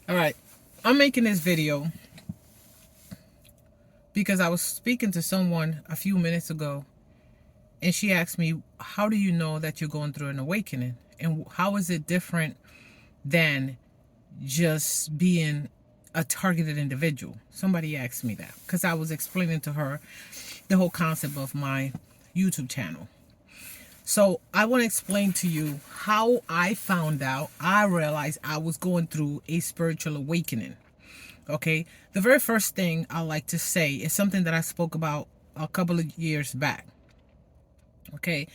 All right, I'm making this video because I was speaking to someone a few minutes ago, and she asked me, how do you know that you're going through an awakening? And how is it different than just being a targeted individual? Somebody asked me that because I was explaining to her the whole concept of my YouTube channel. So I want to explain to you how I found out, I realized I was going through a spiritual awakening. Okay, the very first thing I like to say is something that I spoke about a couple of years back. Okay,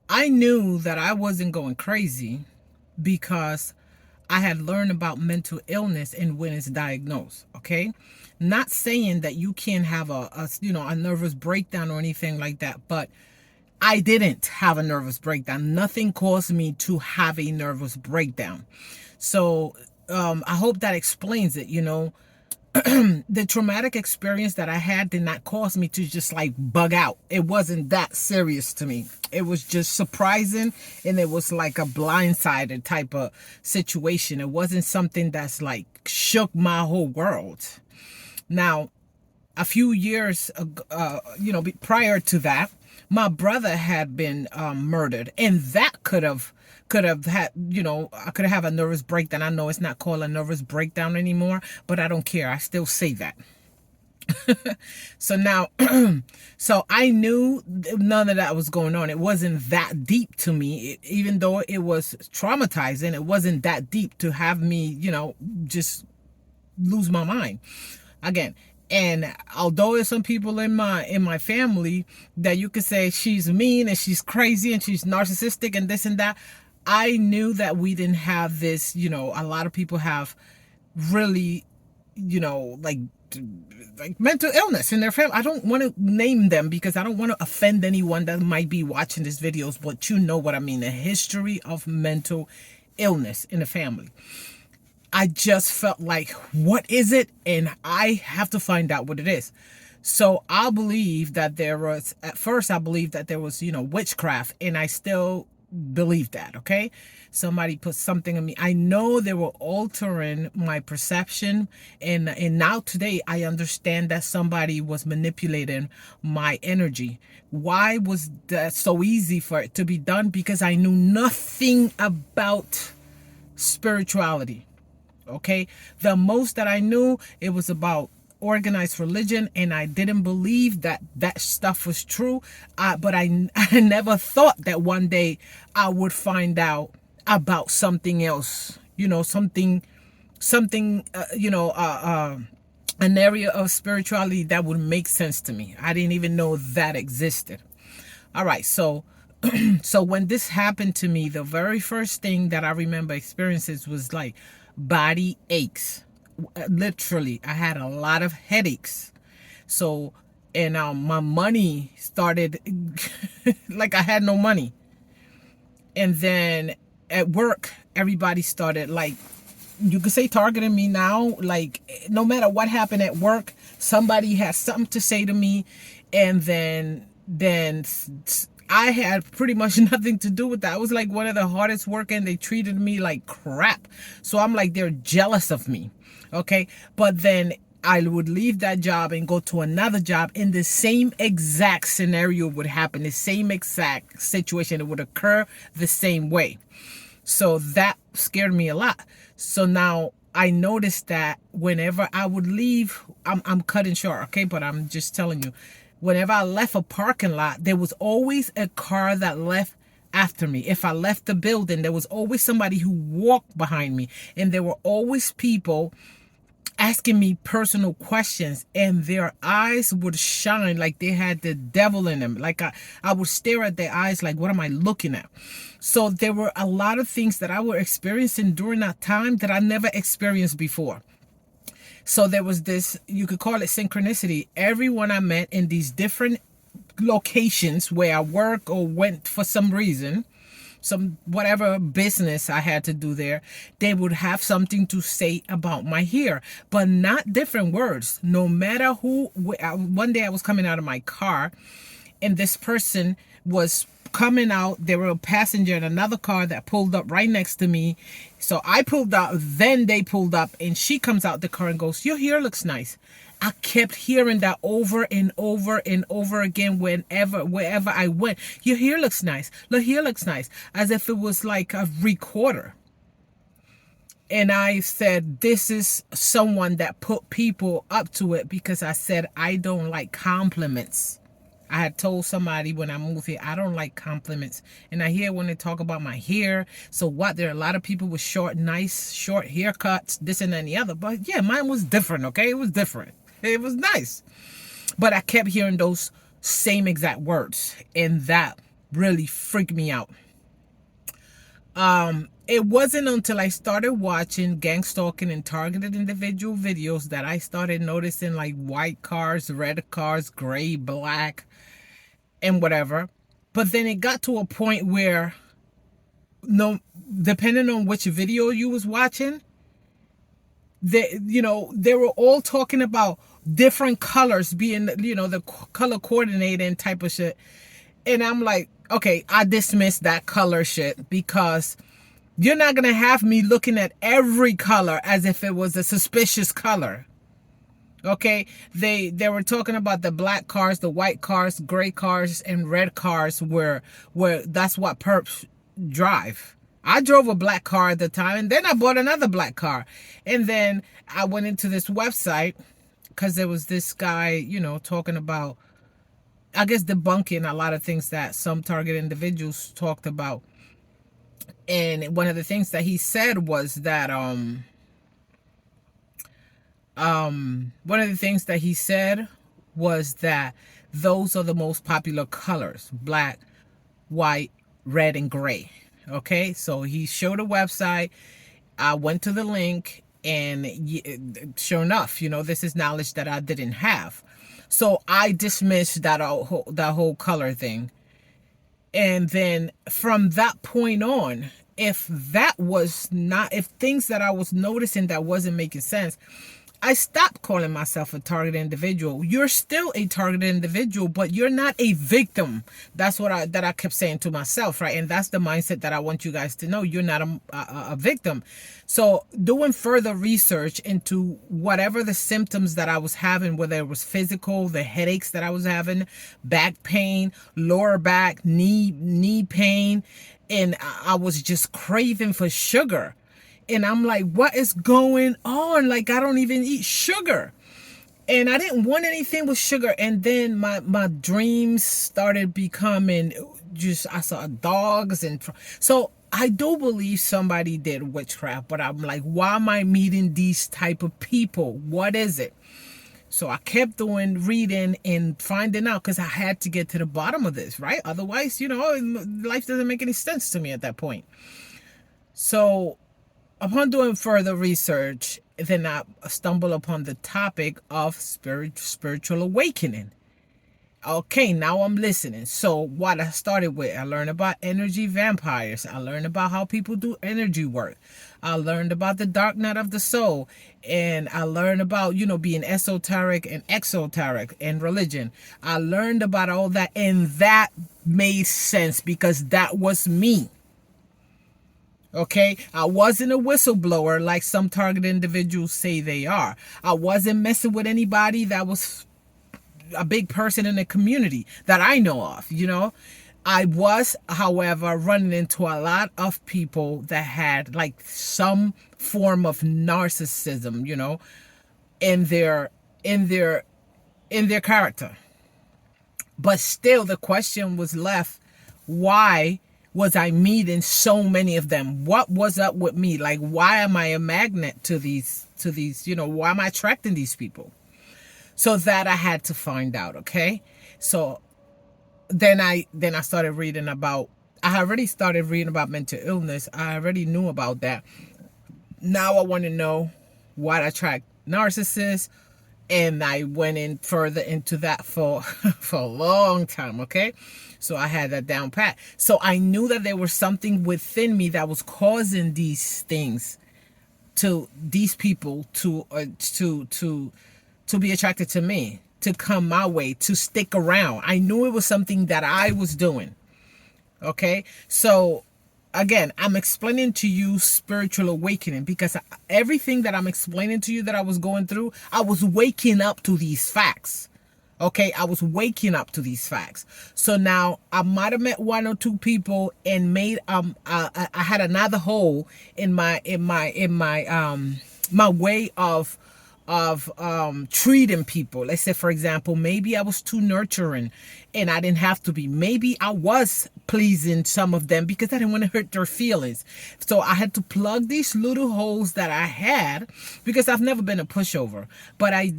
I knew that I wasn't going crazy because I had learned about mental illness and when it's diagnosed. Okay, not saying that you can't have a nervous breakdown or anything like that, but I didn't have a nervous breakdown. Nothing caused me to have a nervous breakdown. So I hope that explains it. The traumatic experience that I had did not cause me to just like bug out. It wasn't that serious to me. It was just surprising, and it was like a blindsided type of situation. It wasn't something that's like shook my whole world. Now, a few years ago, prior to that, my brother had been murdered, and that could have had, I could have a nervous breakdown. I know it's not called a nervous breakdown anymore, but I don't care. I still say that. So now, so I knew none of that was going on. It wasn't that deep to me. Even though it was traumatizing, it wasn't that deep to have me, just lose my mind again. And although there's some people in my family that you could say she's mean and she's crazy and she's narcissistic and this and that, I knew that we didn't have this. A lot of people have really, like mental illness in their family. I don't want to name them because I don't want to offend anyone that might be watching these videos, but you know what I mean. The history of mental illness in the family. I just felt like, what is it? And I have to find out what it is. So I believe that at first I believed that there was, witchcraft, and I still believe that. Okay. Somebody put something in me. I know they were altering my perception. And now today I understand that somebody was manipulating my energy. Why was that so easy for it to be done? Because I knew nothing about spirituality. Okay, the most that I knew, it was about organized religion, and I didn't believe that stuff was true. But I never thought that one day I would find out about something else. Something. An area of spirituality that would make sense to me. I didn't even know that existed. All right, so. So when this happened to me, the very first thing that I remember experiencing was like body aches. Literally, I had a lot of headaches. So, and my money started like I had no money. And then at work, everybody started like, you could say targeting me now. Like no matter what happened at work, somebody has something to say to me, and then I had pretty much nothing to do with that. I was like one of the hardest working. They treated me like crap. So I'm like, they're jealous of me. Okay. But then I would leave that job and go to another job, and the same exact scenario would happen. The same exact situation. It would occur the same way. So that scared me a lot. So now I noticed that whenever I would leave, I'm cutting short. Okay. But I'm just telling you, whenever I left a parking lot, there was always a car that left after me. If I left the building, there was always somebody who walked behind me. And there were always people asking me personal questions, and their eyes would shine like they had the devil in them. Like I would stare at their eyes like, what am I looking at? So there were a lot of things that I was experiencing during that time that I never experienced before. So there was this, you could call it synchronicity. Everyone I met in these different locations where I work or went for some reason, some whatever business I had to do there, they would have something to say about my hair, but not different words. No matter who. One day I was coming out of my car, and this person was coming out. There were a passenger in another car that pulled up right next to me. So I pulled up, then they pulled up, and she comes out the car and goes, "Your hair looks nice." I kept hearing that over and over and over again wherever I went. "Your hair looks nice. Your hair looks nice." As if it was like a recorder. And I said, this is someone that put people up to it, because I said, I don't like compliments. I had told somebody when I moved here, I don't like compliments. And I hear when they talk about my hair. So what? There are a lot of people with nice short haircuts, this and that and the other. But yeah, mine was different, okay? It was different. It was nice. But I kept hearing those same exact words. And that really freaked me out. It wasn't until I started watching gang stalking and targeted individual videos that I started noticing like white cars, red cars, gray, black, and whatever. But then it got to a point where, no, depending on which video you was watching, they were all talking about different colors being, the color coordinating type of shit. And I'm like, okay, I dismiss that color shit, because you're not going to have me looking at every color as if it was a suspicious color. Okay? They were talking about the black cars, the white cars, gray cars, and red cars where that's what perps drive. I drove a black car at the time, and then I bought another black car. And then I went into this website because there was this guy, talking about, I guess, debunking a lot of things that some target individuals talked about. And one of the things that he said was that those are the most popular colors: black, white, red, and gray. Okay, so he showed a website. I went to the link, and sure enough, this is knowledge that I didn't have. So I dismissed that whole color thing. And then from that point on, if things that I was noticing that wasn't making sense, I stopped calling myself a targeted individual. You're still a targeted individual, but you're not a victim. That's what I kept saying to myself, right? And that's the mindset that I want you guys to know. You're not a victim. So doing further research into whatever the symptoms that I was having, whether it was physical, the headaches that I was having, back pain, lower back, knee pain, and I was just craving for sugar. And I'm like, what is going on? Like, I don't even eat sugar. And I didn't want anything with sugar. And then my dreams started becoming I saw dogs. And so I do believe somebody did witchcraft. But I'm like, why am I meeting these type of people? What is it? So I kept reading and finding out, because I had to get to the bottom of this, right? Otherwise, life doesn't make any sense to me at that point. So upon doing further research, then I stumbled upon the topic of spiritual awakening. Okay, now I'm listening. So what I started with, I learned about energy vampires. I learned about how people do energy work. I learned about the dark night of the soul. And I learned about, being esoteric and exoteric and religion. I learned about all that, and that made sense because that was me. Okay, I wasn't a whistleblower like some targeted individuals say they are. I wasn't messing with anybody that was a big person in the community that I know of, I was, however, running into a lot of people that had like some form of narcissism, in their character. But still the question was left, why was I meeting so many of them? What was up with me? Like, why am I a magnet to these, why am I attracting these people? So that I had to find out, okay? So then I started reading about, I already started reading about mental illness. I already knew about that. Now I want to know what attract narcissists. And I went in further into that for a long time, okay? So I had that down pat. So I knew that there was something within me that was causing these things to these people to be attracted to me, to come my way, to stick around. I knew it was something that I was doing. Okay, so again, I'm explaining to you spiritual awakening because everything that I'm explaining to you that I was going through, I was waking up to these facts. Okay, I was waking up to these facts. So now I might have met one or two people and made I had another hole in my way of treating people. Let's say, for example, maybe I was too nurturing and I didn't have to be. Maybe I was pleasing some of them because I didn't want to hurt their feelings. So I had to plug these little holes that I had because I've never been a pushover. But I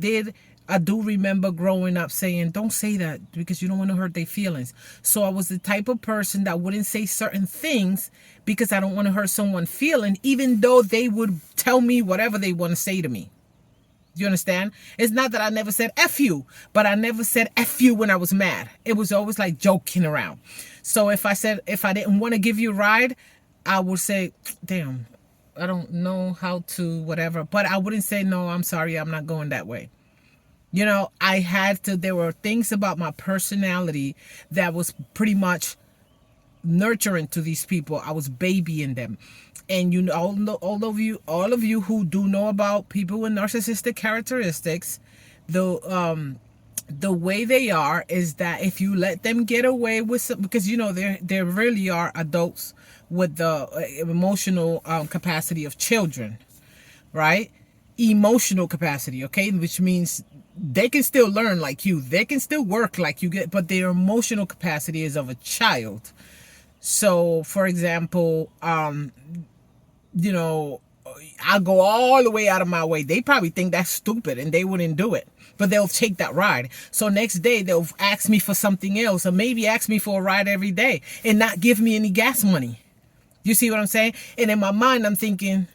do remember growing up saying, don't say that because you don't want to hurt their feelings. So I was the type of person that wouldn't say certain things because I don't want to hurt someone's feeling, even though they would tell me whatever they want to say to me. You understand? It's not that I never said F you, but I never said F you when I was mad. It was always like joking around. So if I didn't want to give you a ride, I would say, damn, I don't know how to, whatever. But I wouldn't say, no, I'm sorry, I'm not going that way. You know, there were things about my personality that was pretty much nurturing to these people. I was babying them. And you know, all of you who do know about people with narcissistic characteristics, the way they are is that if you let them get away with some, because you know they really are adults with the emotional capacity of children, right? Emotional capacity, okay, which means they can still learn like you, they can still work like you get, but their emotional capacity is of a child. So, for example, you know, I'll go all the way out of my way. They probably think that's stupid and they wouldn't do it, but they'll take that ride. So next day they'll ask me for something else, or maybe ask me for a ride every day and not give me any gas money. You see what I'm saying? And in my mind, I'm thinking,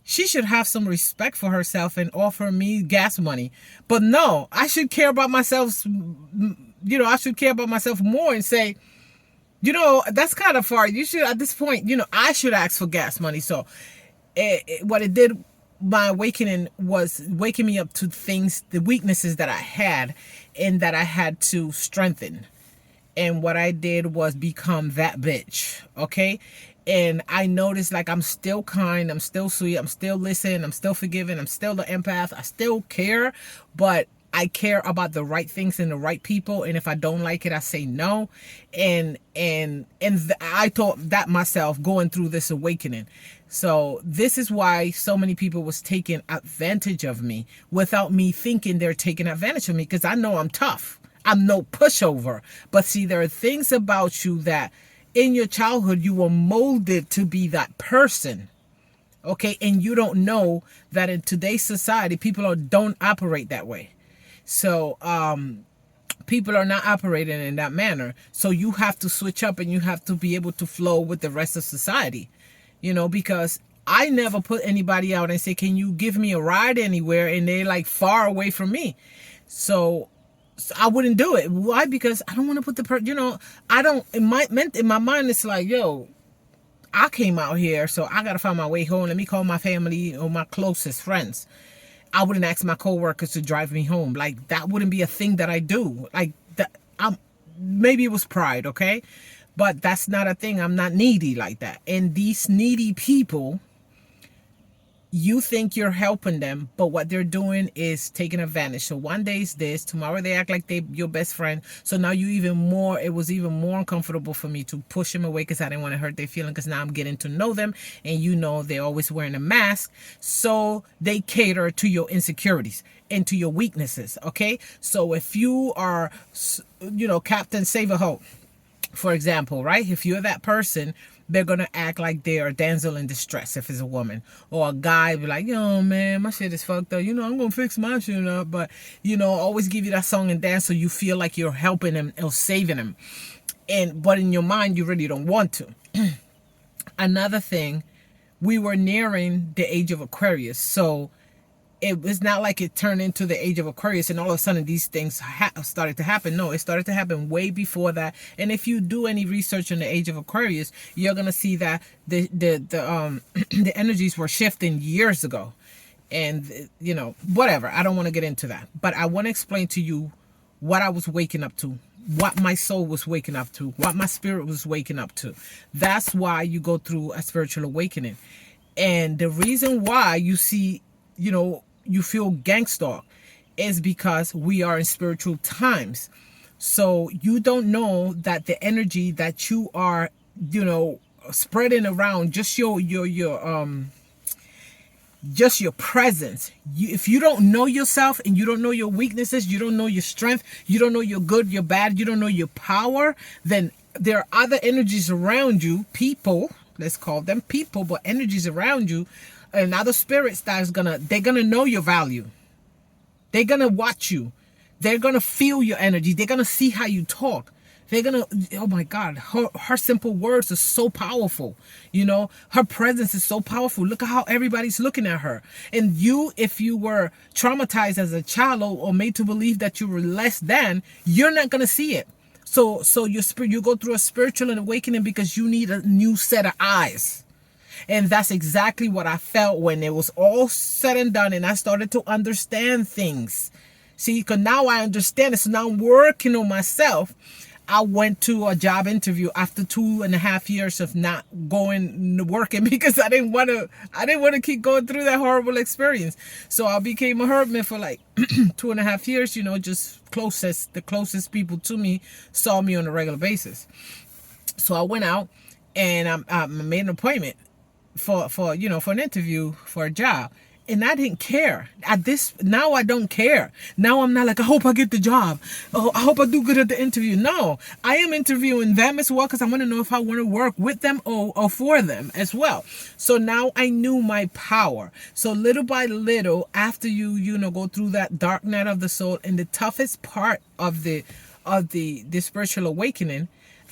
she should have some respect for herself and offer me gas money. But no, I should care about myself. You know, I should care about myself more and say, you know, that's kind of far. You should, at this point, you know, I should ask for gas money. So what it did, my awakening was waking me up to things, the weaknesses that I had and that I had to strengthen. And what I did was become that bitch. Okay. And I noticed, like, I'm still kind, I'm still sweet, I'm still listening, I'm still forgiving, I'm still the empath, I still care, but I care about the right things and the right people. And if I don't like it, I say no. And I thought that myself going through this awakening. So this is why so many people was taking advantage of me without me thinking they're taking advantage of me, because I know I'm tough. I'm no pushover. But see, there are things about you that in your childhood you were molded to be that person. Okay, and you don't know that in today's society people don't operate that way. So people are not operating in that manner. So you have to switch up and you have to be able to flow with the rest of society. You know, because I never put anybody out and say, can you give me a ride anywhere? And they're like far away from me. So I wouldn't do it. Why? Because I don't want to put you know, I don't, in my mind, it's like, yo, I came out here, so I got to find my way home. Let me call my family or my closest friends. I wouldn't ask my coworkers to drive me home. Like, that wouldn't be a thing that I do. Like, that, maybe it was pride, okay? But that's not a thing. I'm not needy like that. And these needy people, you think you're helping them, but what they're doing is taking advantage. So one day it's this, tomorrow they act like they your best friend. So now it was even more uncomfortable for me to push them away because I didn't want to hurt their feelings, because now I'm getting to know them, and you know they're always wearing a mask. So they cater to your insecurities and to your weaknesses, okay? So if you are, you know, Captain Save-A-Ho, for example, right? If you're that person, they're going to act like they are damsel in distress if it's a woman. Or a guy be like, yo, man, my shit is fucked up. You know, I'm going to fix my shit up. But, you know, always give you that song and dance so you feel like you're helping him or saving him. But in your mind, you really don't want to. Another thing, we were nearing the age of Aquarius. So it was not like it turned into the age of Aquarius and all of a sudden these things started to happen. No, it started to happen way before that. And if you do any research on the age of Aquarius, you're gonna see that the the energies were shifting years ago. And you know, whatever. I don't want to get into that, but I want to explain to you what I was waking up to what my soul was waking up to, what my spirit was waking up to. That's why you go through a spiritual awakening. And the reason why you see, you feel gangster is because we are in spiritual times. So you don't know that the energy that you are, spreading around, just just your presence. If you don't know yourself and you don't know your weaknesses, you don't know your strength, you don't know your good, your bad, you don't know your power, then there are other energies around you, people, let's call them people, but energies around you and other spirits they're gonna know your value. They're gonna watch you. They're gonna feel your energy. They're gonna see how you talk. They're gonna, oh my God, her simple words are so powerful. Her presence is so powerful. Look at how everybody's looking at her. And you, if you were traumatized as a child or made to believe that you were less than, you're not gonna see it. So you go through a spiritual awakening because you need a new set of eyes. And that's exactly what I felt when it was all said and done and I started to understand things. See, because now I understand it. So now I'm working on myself. I went to a job interview after 2.5 years of not working because I didn't want to keep going through that horrible experience. So I became a hermit for like 2.5 years, just the closest people to me saw me on a regular basis. So I went out and I made an appointment for an interview for a job. And I didn't care. Now I don't care. Now I'm not like, I hope I get the job. Oh, I hope I do good at the interview. No, I am interviewing them as well because I want to know if I want to work with them or for them as well. So now I knew my power. So little by little, after you go through that dark night of the soul and the toughest part of the spiritual awakening,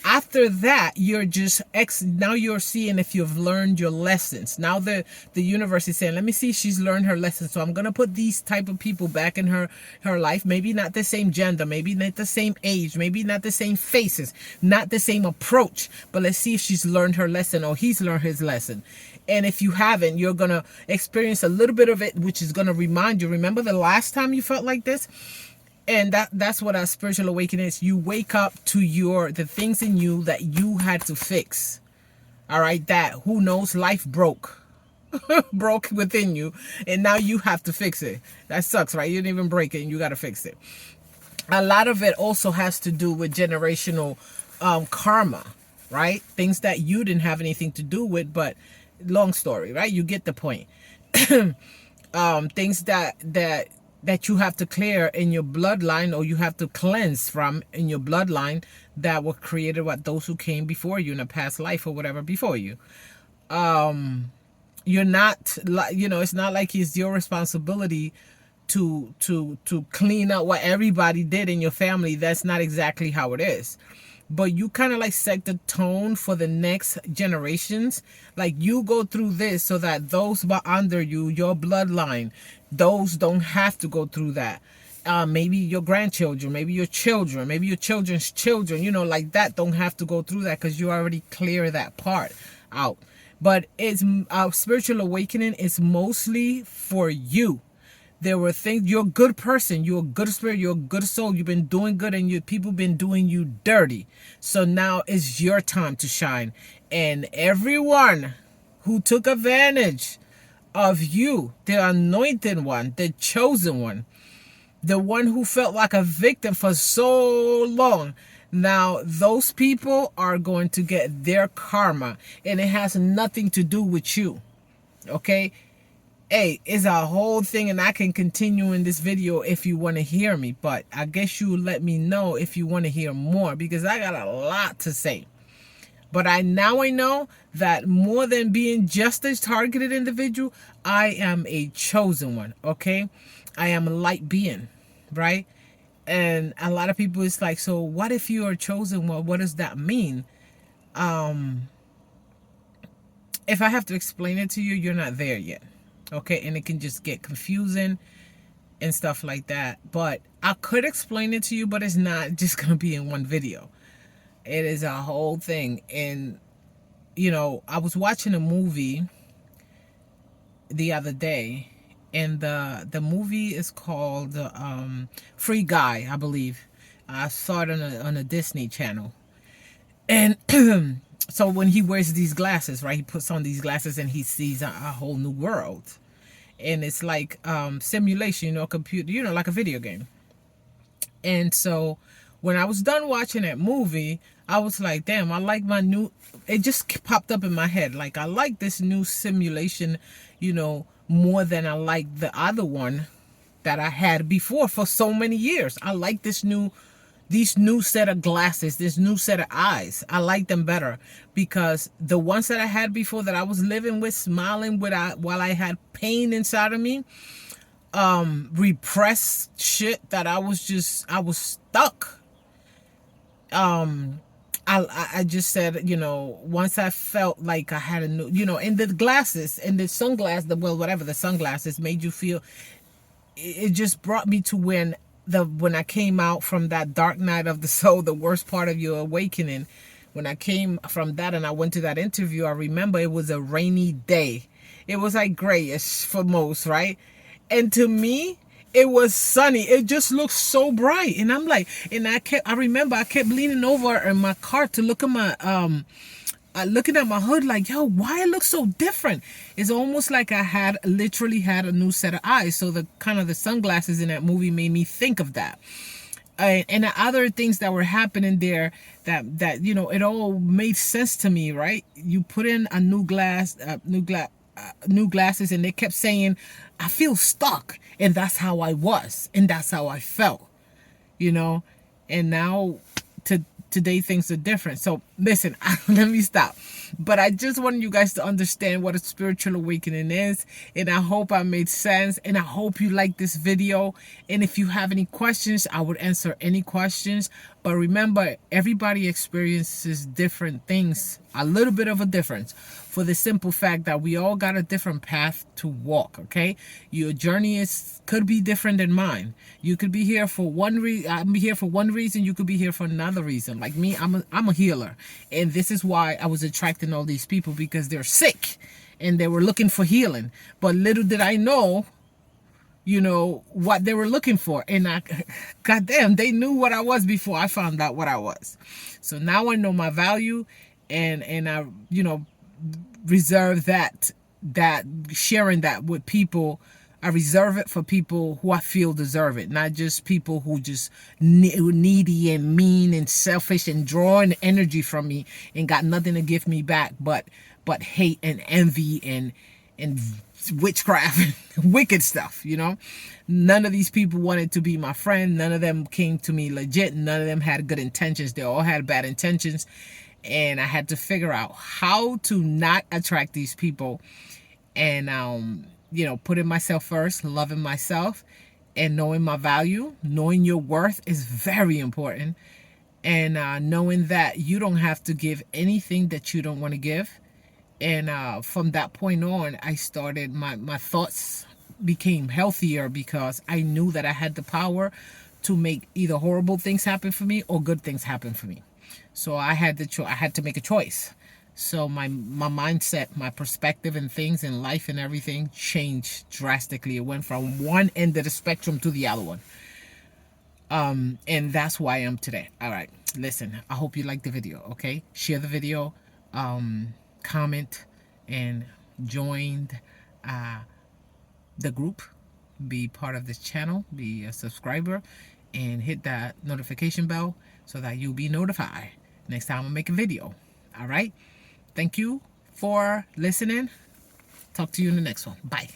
after that, you're just now you're seeing if you've learned your lessons. Now the universe is saying, let me see if she's learned her lessons. So I'm going to put these type of people back in her life. Maybe not the same gender, maybe not the same age, maybe not the same faces, not the same approach. But let's see if she's learned her lesson or he's learned his lesson. And if you haven't, you're going to experience a little bit of it, which is going to remind you, remember the last time you felt like this? And that's what our spiritual awakening is. You wake up to the things in you that you had to fix. All right, that who knows, life broke within you, and now you have to fix it. That sucks, right? You didn't even break it, and you got to fix it. A lot of it also has to do with generational karma, right? Things that you didn't have anything to do with, but long story, right? You get the point. Things that you have to clear in your bloodline, or you have to cleanse from in your bloodline, that were created by those who came before you in a past life or whatever before you. You're not like, it's not like it's your responsibility to clean up what everybody did in your family. That's not exactly how it is. But you kind of like set the tone for the next generations. Like you go through this so that those under you, your bloodline, those don't have to go through that. Maybe your grandchildren, maybe your children, maybe your children's children, like that, don't have to go through that because you already clear that part out. But it's spiritual awakening is mostly for you. There were things, you're a good person, you're a good spirit, you're a good soul, you've been doing good, and people been doing you dirty. So now it's your time to shine. And everyone who took advantage of you, the anointed one, the chosen one, the one who felt like a victim for so long, now those people are going to get their karma, and it has nothing to do with you. Okay? Hey, it's a whole thing, and I can continue in this video if you want to hear me, but I guess you let me know if you want to hear more, because I got a lot to say. But now I know that more than being just a targeted individual, I am a chosen one, okay? I am a light being, right? And a lot of people, it's like, so what if you are chosen? Well, what does that mean? If I have to explain it to you, you're not there yet. Okay, and it can just get confusing and stuff like that. But I could explain it to you, but it's not just going to be in one video. It is a whole thing. And, I was watching a movie the other day, and the movie is called Free Guy, I believe. I saw it on a Disney channel. And so when he wears these glasses, right, he puts on these glasses and he sees a whole new world. And it's like simulation, computer, like a video game. And so when I was done watching that movie, I was like, damn, I like my new, it just popped up in my head. Like, I like this new simulation, more than I like the other one that I had before for so many years. I like these new set of glasses, this new set of eyes. I like them better because the ones that I had before that I was living with, smiling with, while I had pain inside of me, repressed shit that I was stuck. I just said, once I felt like I had a new, and the glasses and the sunglasses, the sunglasses made you feel, it just brought me to when I came out from that dark night of the soul, the worst part of your awakening. When I came from that and I went to that interview, I remember it was a rainy day. It was like grayish for most, right? And to me, it was sunny. It just looked so bright. And I'm like, and I remember I kept leaning over in my car to look at my, looking at my hood like, yo, why it looks so different? It's almost like I literally had a new set of eyes. So the sunglasses in that movie made me think of that. And the other things that were happening there that it all made sense to me, right? You put in a new glasses, and they kept saying, I feel stuck. And that's how I was. And that's how I felt, and now today things are different. So listen, let me stop. But I just wanted you guys to understand what a spiritual awakening is. And I hope I made sense. And I hope you like this video. And if you have any questions, I would answer any questions. But remember, everybody experiences different things, a little bit of a difference, for the simple fact that we all got a different path to walk, okay? Your journey could be different than mine. You could be here for one reason. I'm here for one reason. You could be here for another reason. Like me, I'm a healer. And this is why I was attracting all these people, because they're sick and they were looking for healing. But little did I know, what they were looking for. And goddamn, they knew what I was before I found out what I was. So now I know my value, and I, reserve that sharing that with people. I reserve it for people who I feel deserve it, not just people who just needy and mean and selfish and drawing energy from me and got nothing to give me back but hate and envy and witchcraft and wicked stuff. None of these people wanted to be my friend. None of them came to me legit. None of them had good intentions. They all had bad intentions. And I had to figure out how to not attract these people, and putting myself first, loving myself, and knowing my value. Knowing your worth is very important. And knowing that you don't have to give anything that you don't want to give. And from that point on, I started, my thoughts became healthier, because I knew that I had the power to make either horrible things happen for me or good things happen for me. So I had to make a choice. So my mindset, my perspective and things in life and everything changed drastically. It went from one end of the spectrum to the other one. And that's who I am today. All right, listen, I hope you liked the video, okay? Share the video, comment, and join the group. Be part of this channel, be a subscriber, and hit that notification bell so that you'll be notified next time I make a video. All right, thank you for listening. Talk to you in the next one. Bye.